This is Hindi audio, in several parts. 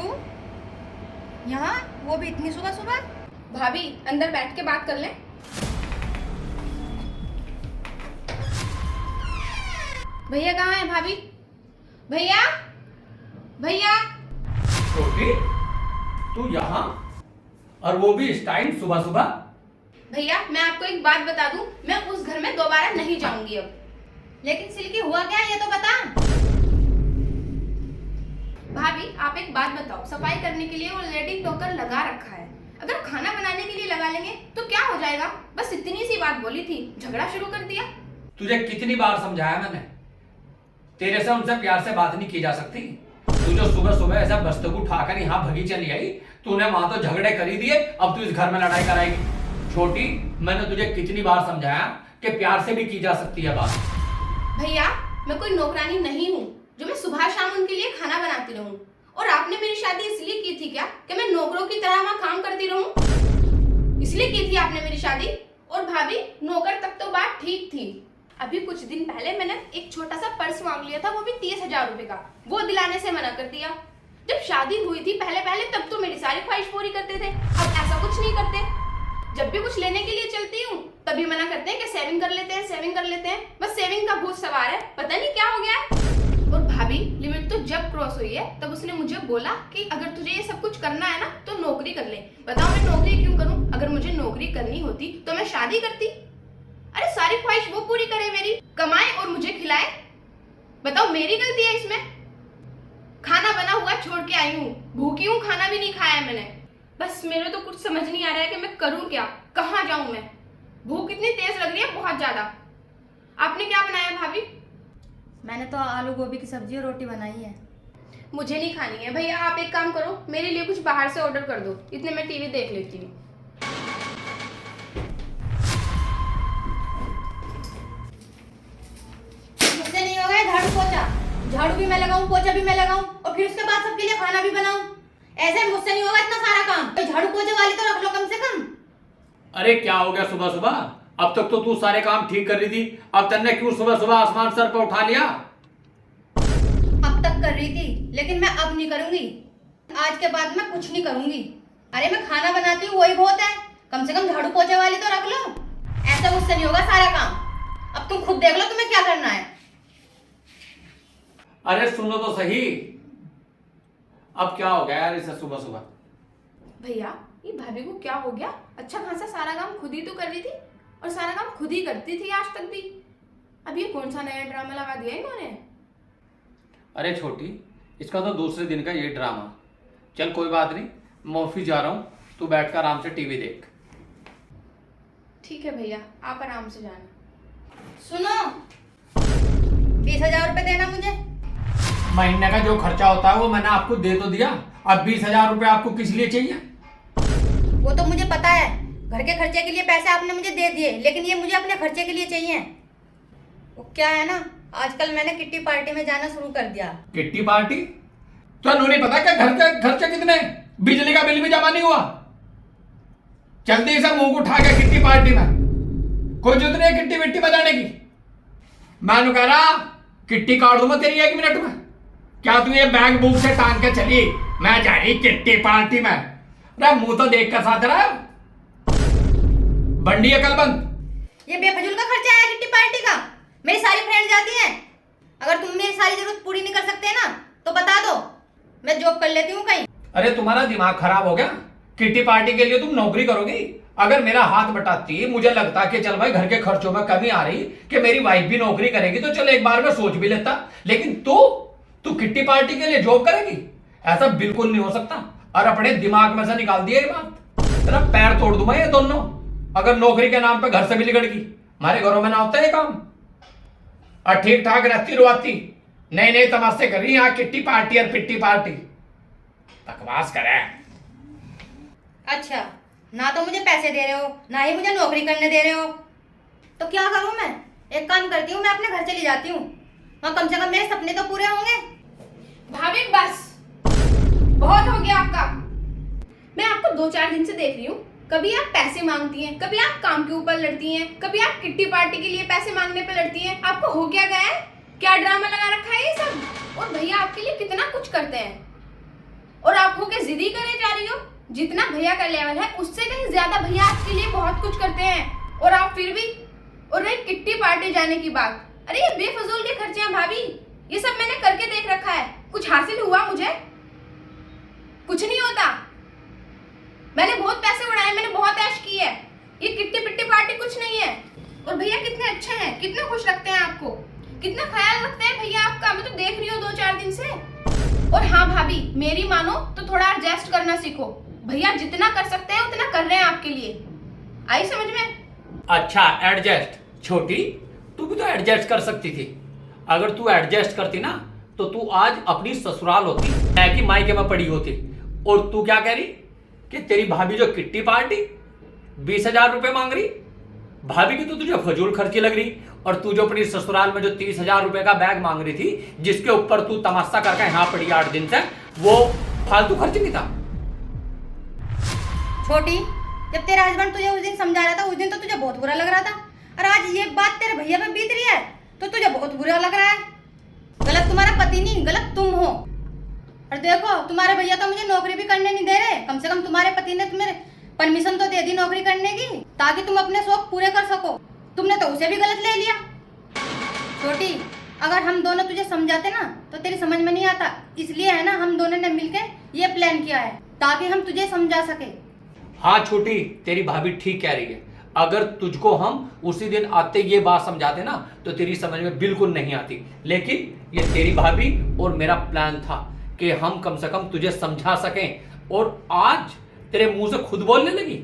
तू यहाँ, वो भी इतनी सुबह सुबह? भाभी अंदर बैठ के बात कर लें। भैया कहाँ है भाभी? भैया भैया। छोटी, तू यहाँ और वो भी इस टाइम सुबह सुबह? भैया मैं आपको एक बात बता दूं, मैं उस घर में दोबारा नहीं जाऊंगी अब। लेकिन सिल्की हुआ क्या ये तो बता। भाभी आप एक बात बताओ, सफाई करने के लिए ऑलरेडी नौकर लगा रखा है, अगर खाना बनाने के लिए लगा लेंगे तो क्या हो जाएगा? बस इतनी सी बात बोली थी, झगड़ा शुरू कर दिया। तुझे कितनी बार समझाया मैंने, तेरे से उनसे प्यार से बात नहीं की जा सकती। तू जो सुबह सुबह ऐसा बस्तक उठाकर यहाँ भगी चली आई, तूने वहां तो झगड़े कर ही दिए, अब तू इस घर में लड़ाई कराएगी। छोटी, मैंने तुझे कितनी बार समझाया कि प्यार से भी की जा सकती है बात। भैया मैं कोई नौकरानी नहीं हूँ जो मैं सुबह शाम उनके लिए खाना बनाती रहूं। और आपने मेरी शादी इसलिए की थी क्या कि मैं नौकरों की तरह वहां काम करती रहूं? इसलिए की थी आपने मेरी शादी? और भाभी नौकर तक तो बात ठीक थी, अभी कुछ दिन पहले मैंने एक छोटा सा पर्स मांग लिया था, वो भी 30,000 रुपए का, वो दिलाने से मना कर दिया। जब शादी हुई थी पहले पहले तब तो मेरी सारी ख्वाहिश पूरी करते थे, अब ऐसा कुछ नहीं करते। जब भी कुछ लेने के लिए चलती हूँ तभी मना करते हैं कि सेविंग कर लेते हैं, सेविंग कर लेते हैं। बस सेविंग का भूत सवार है, पता नहीं क्या हो गया है। और भाभी लिमिट तो जब क्रॉस हुई है तब उसने मुझे बोला कि अगर तुझे ये सब कुछ करना है ना तो नौकरी कर ले। बताओ मैं नौकरी क्यों करूं? अगर मुझे नौकरी करनी होती तो मैं शादी करती। अरे सारी ख्वाहिश वो पूरी करे मेरी, कमाए और मुझे खिलाए। बताओ मेरी गलती है इसमें? खाना बना हुआ छोड़ के आई हूँ, भूखी हूँ, खाना भी नहीं खाया मैंने। बस मेरे तो कुछ समझ नहीं आ रहा है कि मैं करूँ क्या, कहाँ जाऊँ मैं। भूख इतनी तेज लग रही है, बहुत ज्यादा। आपने क्या बनाया भाभी? मैंने तो आलू गोभी की सब्जी और रोटी बनाई है। मुझे नहीं खानी है। भैया आप एक काम करो, मेरे लिए कुछ बाहर से ऑर्डर कर दो, इतने मैं टीवी देख लेती हूँ। मुझसे नहीं होगा झाड़ू पोछा, झाड़ू भी मैं लगाऊं, पोछा भी मैं लगाऊं और फिर उसके बाद सबके लिए खाना भी बनाऊं। ऐसे मुझसे नहीं होगा इतना सारा काम। तो झाड़ू पोछे वाली तो रख लो कम से कम। अरे क्या हो गया सुबह सुबह? अब तक तो तू सारे काम ठीक कर रही थी, अब तन्ने क्यों सुबह सुबह आसमान सर पर उठा लिया? अब तक कर रही थी लेकिन मैं अब नहीं करूंगी, आज के बाद मैं कुछ नहीं करूंगी। अरे मैं खाना बनाती हूँ वही बहुत है, कम से कम झाड़ू पोछे वाली तो रख लो। ऐसा मुझसे नहीं होगा सारा काम। अब तुम खुद देख लो तुम्हें क्या करना है। अरे सुनो तो सही, अब क्या हो गया यार इसे सुबह सुबह? भैया ये भाभी को क्या हो गया? अच्छा खासा सारा काम खुद ही तो कर रही थी और सारा काम खुद ही करती थी आज तक भी। अब ये कौन सा नया ड्रामा लगा दिया इन्होंने? अरे छोटी, इसका तो दूसरे दिन का ये ड्रामा। चल कोई बात नहीं, मैं ऑफिस जा रहा हूँ, तू बैठकर आराम से टीवी देख। ठीक है भैया, आप आराम से जाना। सुनो, 20,000 रुपए देना मुझे। महीने का जो खर्चा होता है वो मैंने आपको दे तो दिया, अब 20,000 रुपये आपको किस लिए चाहिए? वो तो मुझे पता है, घर के खर्चे के लिए पैसे आपने मुझे दे दिए, लेकिन ये मुझे अपने खर्चे के लिए चाहिए। वो क्या है ना, आजकल मैंने किट्टी पार्टी में जाना शुरू कर दिया। Kitty party? तो नहीं पता क्या घर के खर्चे कितने? बिजली का बिल भी जमा नहीं हुआ। जल्दी से मुंह उठा के किट्टी पार्टी में, कोई जरूरत नहीं किट्टी विट्टी बजाने की। मैं कह रहा किट्टी काट दूंगा तेरी 1 मिनट में। क्या तू ये बैग बुक से टांग के चली मैं जा रही किट्टी पार्टी में? अरे मुंह तो देख कर साथ रहा, बंडी अकल बंद। ये बेफजूल का खर्चा है किट्टी पार्टी का। मेरी सारी फ्रेंड जाती हैं, अगर तुम मेरी सारी जरूरत पूरी नहीं कर सकते ना तो बता दो, मैं जॉब कर लेती हूँ कहीं। अरे तुम्हारा दिमाग खराब हो गया? किट्टी पार्टी के लिए तुम नौकरी करोगी? अगर मेरा हाथ बटाती, मुझे लगता कि चल भाई घर के खर्चों में कमी आ रही कि मेरी वाइफ भी नौकरी करेगी तो चलो एक बार में सोच भी लेता। लेकिन तू किट्टी पार्टी के लिए जॉब करेगी? ऐसा बिल्कुल नहीं हो सकता। और अपने दिमाग में से निकाल दिया ये बात, तेरा पैर तोड़ दूंगा ये दोनों अगर नौकरी के नाम पे घर से भी निकल गई। हमारे घरों में ना होता है ये काम। और ठीक ठाक रहती रुआती, नई नई तमाशे कर रही यहाँ किट्टी पार्टी और पिट्टी पार्टी, बकवास करे। अच्छा, ना तो मुझे पैसे दे रहे हो ना ही मुझे नौकरी करने दे रहे हो, तो क्या करूं मैं? एक काम करती हूँ, मैं अपने घर चली जाती हूँ, वहाँ कम से कम मेरे सपने तो पूरे होंगे। भाभी बस बहुत हो गया आपका। मैं आपको 2-4 दिन से देख रही हूँ, कभी आप पैसे मांगती हैं, कभी आप काम के ऊपर लड़ती हैं, कभी आप किट्टी पार्टी के लिए पैसे मांगने पे लड़ती हैं। आपको हो क्या गया है? क्या ड्रामा लगा रखा है ये सब? और भैया आपके लिए कितना कुछ करते हैं और आप जिद ही करे जा रही हो। जितना भैया का लेवल है उससे कहीं ज्यादा भैया आपके लिए बहुत कुछ करते हैं और आप फिर भी। और रही किट्टी पार्टी जाने की बात, अरे ये बेफजूल के खर्चे हैं भाभी, ये सब मैंने करके देख रखा है। कुछ हासिल हुआ मुझे? कुछ नहीं होता। मैंने बहुत पैसे उड़ाए, मैंने बहुत ऐश की है। ये किट्टी पिट्टी पार्टी कुछ नहीं है। और भैया कितने अच्छे हैं, कितने खुश रखते हैं आपको, कितना ख्याल रखते हैं भैया आपका। मैं तो देख रही हूँ 2-4 दिन से। और हाँ भाभी, मेरी मानो तो थोड़ा एडजस्ट करना सीखो। भैया जितना कर सकते हैं उतना कर रहे हैं आपके लिए। आई समझ में? अच्छा एडजस्ट। छोटी, तू भी तो एडजस्ट कर सकती थी। अगर तू एडजस्ट करती ना तो तू आज अपनी ससुराल होती, मैं कि मायके में पड़ी होती। और तू क्या कह रही कि तेरी भाभी जो किट्टी पार्टी 20,000 रुपए मांग रही, भाभी की तो तुझे फजूल खर्ची लग रही। और तू जो अपनी ससुराल में जो 30,000 रुपए का बैग मांग रही थी, जिसके ऊपर तू तमाशा करके यहाँ पड़ी 8 दिन से, वो फालतू खर्च नहीं था। छोटी, जब तेरा हस्बैंड तुझे उस दिन समझा रहा था, उस दिन तो तुझे बहुत बुरा लग रहा था, और आज ये बात तेरे भैया पे बीत रही है तो तुझे बहुत बुरा लग रहा है। गलत तुम्हारा पति नहीं, गलत तुम हो। और देखो, तुम्हारे भैया तो मुझे नौकरी भी करने नहीं दे रहे। कम से कम तुम्हारे पति ने तुम्हें परमिशन तो दे दी नौकरी करने की, ताकि तुम अपने शौक पूरे कर सको। तुमने तो उसे भी गलत ले लिया। छोटी, अगर हम दोनों तुझे समझाते ना तो तेरी समझ में नहीं आता। इसलिए है ना, हम दोनों ने मिलकर ये प्लान किया है ताकि हम तुझे समझा सके। हाँ छोटी, तेरी भाभी ठीक कह रही है। अगर तुझको हम उसी दिन आते ये बात समझाते ना तो तेरी समझ में बिल्कुल नहीं आती। लेकिन ये तेरी भाभी और मेरा प्लान था कि हम कम से कम तुझे समझा सकें। और आज तेरे मुंह से खुद बोलने लगी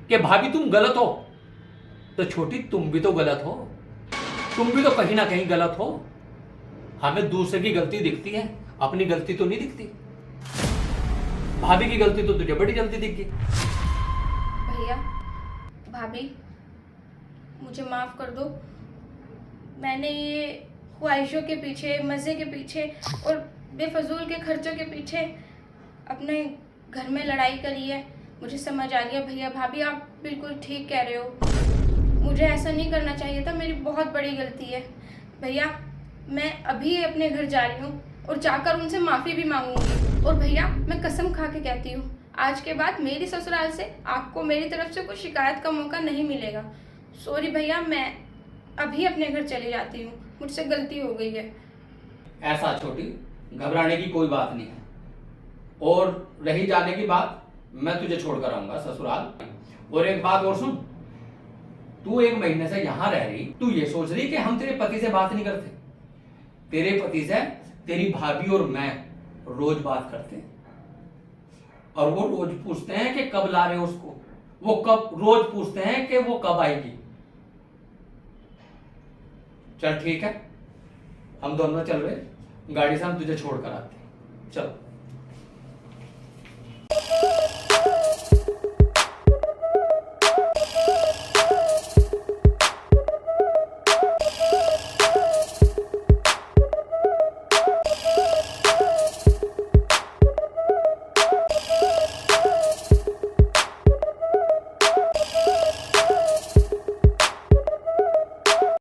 कि भाभी तुम गलत हो। तो छोटी, तुम भी तो गलत हो, तुम भी तो कहीं ना कहीं गलत हो। हमें दूसरे की गलती दिखती है, अपनी गलती तो नहीं दिखती। भाभी की गलती तो तुझे बड़ी जल्दी दिख गई। भैया भाभी, मुझे माफ कर दो। मैंने ये ख्वाहिशों के पीछे, मज़े के पीछे और बेफजूल के खर्चों के पीछे अपने घर में लड़ाई करी है। मुझे समझ आ गया भैया भाभी, आप बिल्कुल ठीक कह रहे हो। मुझे ऐसा नहीं करना चाहिए था, मेरी बहुत बड़ी गलती है। भैया, मैं अभी अपने घर जा रही हूँ और जाकर उनसे माफ़ी भी मांगूंगी। और भैया, मैं कसम खा के कहती हूँ, आज के बाद मेरी ससुराल से आपको मेरी तरफ से कोई शिकायत का मौका नहीं मिलेगा। सॉरी भैया, मैं अभी अपने घर चली जाती हूँ, मुझसे गलती हो गई है। ऐसा छोटी, घबराने की कोई बात नहीं है। और रही जाने की बात, मैं तुझे छोड़कर आऊंगा ससुराल। और एक बात और सुन, तू 1 महीने से यहां रह रही, तू ये सोच रही कि हम तेरे पति से बात नहीं करते। तेरे पति से तेरी भाभी और मैं रोज बात करते हैं। और वो रोज पूछते हैं कि कब ला रहे हो उसको, वो कब, रोज पूछते हैं कि वो कब आएगी। चल ठीक है, हम दोनों चल रहे, गाड़ी से हम तुझे छोड़ कर आते हैं। चलो।